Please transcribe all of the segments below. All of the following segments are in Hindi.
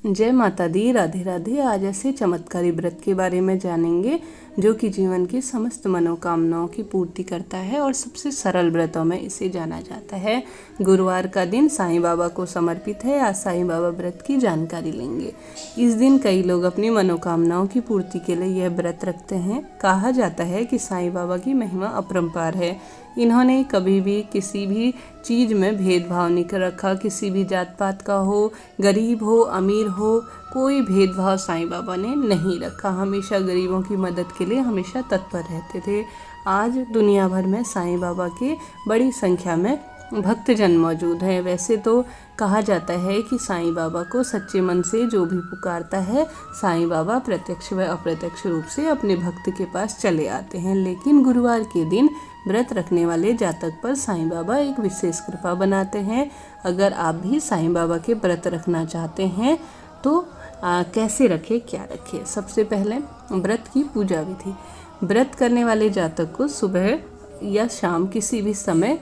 जय माता दी, राधे राधे। आज ऐसे चमत्कारी व्रत के बारे में जानेंगे जो कि जीवन की समस्त मनोकामनाओं की पूर्ति करता है और सबसे सरल व्रतों में इसे जाना जाता है। गुरुवार का दिन साईं बाबा को समर्पित है। आज साईं बाबा व्रत की जानकारी लेंगे। इस दिन कई लोग अपनी मनोकामनाओं की पूर्ति के लिए यह व्रत रखते हैं। कहा जाता है कि साईं बाबा की महिमा अपरंपार है। इन्होंने कभी भी किसी भी चीज़ में भेदभाव नहीं कर रखा। किसी भी जात पात का हो, गरीब हो, अमीर हो, कोई भेदभाव साईं बाबा ने नहीं रखा। हमेशा गरीबों की मदद के लिए हमेशा तत्पर रहते थे। आज दुनिया भर में साईं बाबा के बड़ी संख्या में भक्तजन मौजूद हैं। वैसे तो कहा जाता है कि साईं बाबा को सच्चे मन से जो भी पुकारता है, साईं बाबा प्रत्यक्ष व अप्रत्यक्ष रूप से अपने भक्त के पास चले आते हैं। लेकिन गुरुवार के दिन व्रत रखने वाले जातक पर साईं बाबा एक विशेष कृपा बनाते हैं। अगर आप भी साईं बाबा के व्रत रखना चाहते हैं तो कैसे रखें, क्या रखें। सबसे पहले व्रत की पूजा विधि। व्रत करने वाले जातक को सुबह या शाम किसी भी समय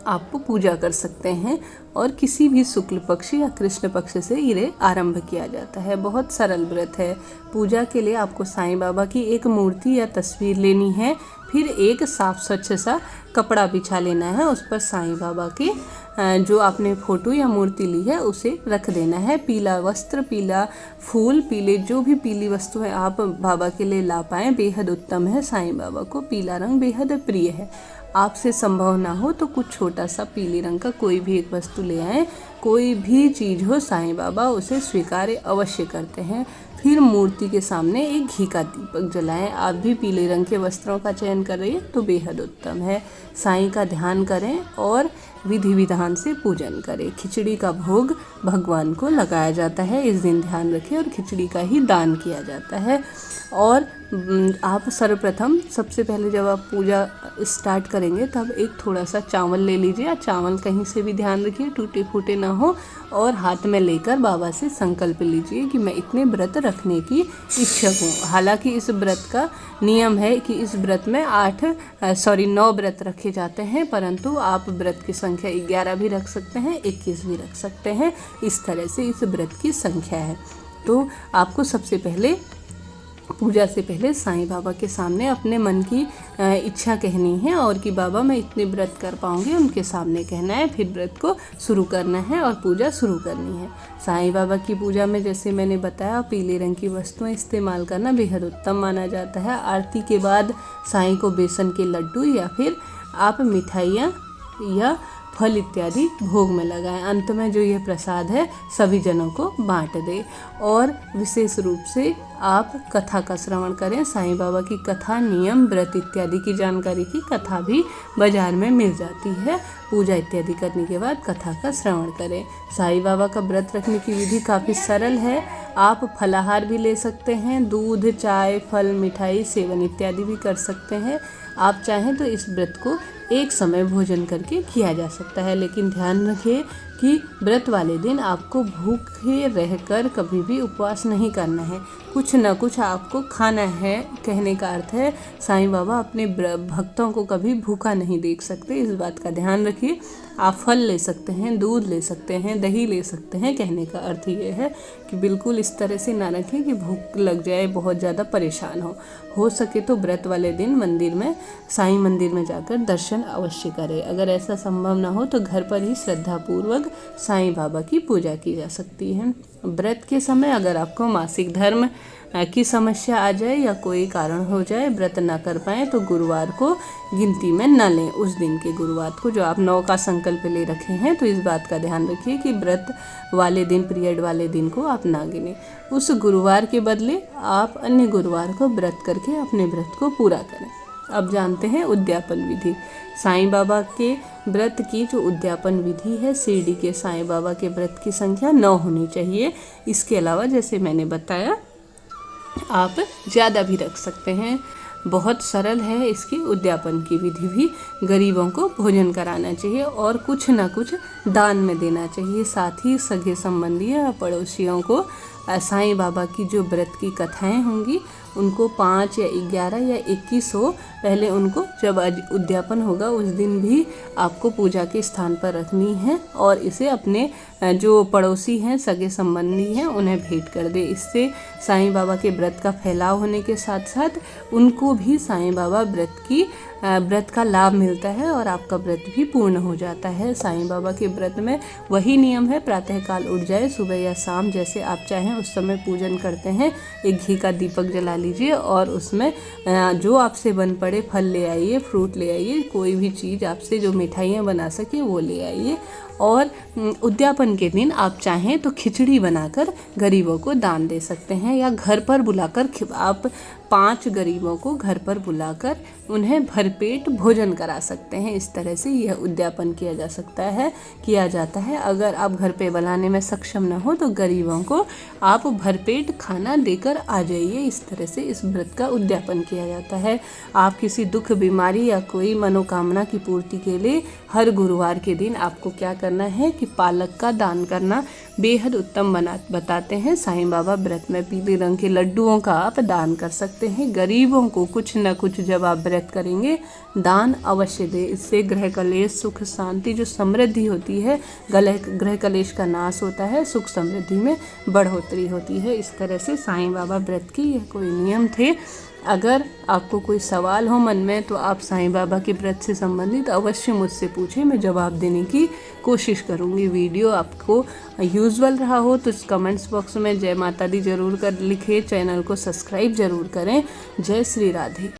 आपको पूजा कर सकते हैं और किसी भी शुक्ल पक्ष या कृष्ण पक्ष से इन्हें आरंभ किया जाता है। बहुत सरल व्रत है। पूजा के लिए आपको साईं बाबा की एक मूर्ति या तस्वीर लेनी है। फिर एक साफ स्वच्छ सा कपड़ा बिछा लेना है। उस पर साईं बाबा की जो आपने फोटो या मूर्ति ली है उसे रख देना है। पीला वस्त्र, पीला फूल, पीले जो भी पीली वस्तुएं आप बाबा के लिए ला पाएँ बेहद उत्तम है। साईं बाबा को पीला रंग बेहद प्रिय है। आपसे संभव ना हो तो कुछ छोटा सा पीले रंग का कोई भी एक वस्तु ले आएँ। कोई भी चीज़ हो, साईं बाबा उसे स्वीकार अवश्य करते हैं। फिर मूर्ति के सामने एक घी का दीपक जलाएं। आप भी पीले रंग के वस्त्रों का चयन कर रही हैं तो बेहद उत्तम है। साईं का ध्यान करें और विधि विधान से पूजन करें। खिचड़ी का भोग भगवान को लगाया जाता है। इस दिन ध्यान रखें और खिचड़ी का ही दान किया जाता है। और आप सर्वप्रथम सबसे पहले जब आप पूजा स्टार्ट करेंगे तब एक थोड़ा सा चावल ले लीजिए। चावल कहीं से भी ध्यान रखिए टूटे फूटे ना हो, और हाथ में लेकर बाबा से संकल्प लीजिए कि मैं इतने व्रत रखने की इच्छुक हूँ। हालांकि इस व्रत का नियम है कि इस व्रत में 9 व्रत रखे जाते हैं, परंतु आप व्रत की संख्या 11 भी रख सकते हैं, 21 भी रख सकते हैं। इस तरह से इस व्रत की संख्या है। तो आपको सबसे पहले पूजा से पहले साईं बाबा के सामने अपने मन की इच्छा कहनी है और कि बाबा मैं इतने व्रत कर पाऊँगी, उनके सामने कहना है। फिर व्रत को शुरू करना है और पूजा शुरू करनी है। साईं बाबा की पूजा में जैसे मैंने बताया पीले रंग की वस्तुएं इस्तेमाल करना बेहद उत्तम माना जाता है। आरती के बाद साईं को बेसन के लड्डू या फिर आप मिठाइयाँ या फल इत्यादि भोग में लगाएं। अंत में जो यह प्रसाद है सभी जनों को बांट दें। और विशेष रूप से आप कथा का श्रवण करें। साईं बाबा की कथा, नियम, व्रत इत्यादि की जानकारी की कथा भी बाजार में मिल जाती है। पूजा इत्यादि करने के बाद कथा का श्रवण करें। साईं बाबा का व्रत रखने की विधि काफ़ी सरल है। आप फलाहार भी ले सकते हैं। दूध, चाय, फल, मिठाई सेवन इत्यादि भी कर सकते हैं। आप चाहें तो इस व्रत को एक समय भोजन करके किया जा सकता है, लेकिन ध्यान रखिए कि व्रत वाले दिन आपको भूखे रहकर कभी भी उपवास नहीं करना है। कुछ न कुछ आपको खाना है। कहने का अर्थ है साईं बाबा अपने भक्तों को कभी भूखा नहीं देख सकते। इस बात का ध्यान रखिए। आप फल ले सकते हैं, दूध ले सकते हैं, दही ले सकते हैं। कहने का अर्थ ये है कि बिल्कुल इस तरह से ना रखें कि भूख लग जाए, बहुत ज़्यादा परेशान हो सके तो व्रत वाले दिन मंदिर में, साईं मंदिर में जाकर दर्शन अवश्य करें। अगर ऐसा संभव ना हो तो घर पर ही श्रद्धापूर्वक साईं बाबा की पूजा की जा सकती है। व्रत के समय अगर आपको मासिक धर्म की समस्या आ जाए या कोई कारण हो जाए, व्रत ना कर पाएँ तो गुरुवार को गिनती में न लें। उस दिन के गुरुवार को जो आप 9 का संकल्प ले रखे हैं, तो इस बात का ध्यान रखिए कि व्रत वाले दिन, पीरियड वाले दिन को आप ना गिनें। उस गुरुवार के बदले आप अन्य गुरुवार को व्रत करके अपने व्रत को पूरा करें। अब जानते हैं उद्यापन विधि। साईं बाबा के व्रत की जो उद्यापन विधि है, शिरडी के साईं बाबा के व्रत की संख्या 9 होनी चाहिए। इसके अलावा जैसे मैंने बताया आप ज़्यादा भी रख सकते हैं। बहुत सरल है इसकी उद्यापन की विधि भी। गरीबों को भोजन कराना चाहिए और कुछ ना कुछ दान में देना चाहिए। साथ ही सगे संबंधी या पड़ोसियों को साईं बाबा की जो व्रत की कथाएं होंगी उनको 5 या 11 या 21 हो, पहले उनको जब उद्यापन होगा उस दिन भी आपको पूजा के स्थान पर रखनी है और इसे अपने जो पड़ोसी हैं, सगे संबंधी हैं, उन्हें भेंट कर दे। इससे साईं बाबा के व्रत का फैलाव होने के साथ साथ उनको भी साईं बाबा व्रत का लाभ मिलता है और आपका व्रत भी पूर्ण हो जाता है। साईं बाबा के व्रत में वही नियम है, प्रातःकाल उठ जाए, सुबह या शाम जैसे आप चाहें उस समय पूजन करते हैं। एक घी का दीपक जला लीजिए और उसमें जो आपसे बन पड़े फल ले आइए, फ्रूट ले आइए, कोई भी चीज़ आपसे जो मिठाइयाँ बना सके वो ले आइए। और उद्यापन के दिन आप चाहें तो खिचड़ी बनाकर गरीबों को दान दे सकते हैं या घर पर बुलाकर आप 5 गरीबों को घर पर बुलाकर उन्हें भरपेट भोजन करा सकते हैं। इस तरह से यह उद्यापन किया जाता है। अगर आप घर पे बनाने में सक्षम न हो तो गरीबों को आप भरपेट खाना देकर आ जाइए। इस तरह से इस व्रत का उद्यापन किया जाता है। आप किसी दुख, बीमारी या कोई मनोकामना की पूर्ति के लिए हर गुरुवार के दिन आपको क्या करना है कि पालक का दान करना बेहद उत्तम बताते हैं साईं बाबा। व्रत में पीले रंग के लड्डुओं का आप दान कर सकते हैं। गरीबों को कुछ न कुछ जब आप व्रत करेंगे दान अवश्य दें। इससे ग्रह कलेश, सुख, शांति, जो समृद्धि होती है, ग्रह कलेश का नाश होता है, सुख समृद्धि में बढ़ोतरी होती है। इस तरह से साईं बाबा व्रत की यह कोई नियम थे। अगर आपको कोई सवाल हो मन में तो आप साईं बाबा के व्रत से संबंधित अवश्य मुझसे पूछें, मैं जवाब देने की कोशिश करूँगी। वीडियो आपको यूजुअल रहा हो तो कमेंट्स बॉक्स में जय माता दी जरूर कर लिखें। चैनल को सब्सक्राइब जरूर करें। जय श्री राधे।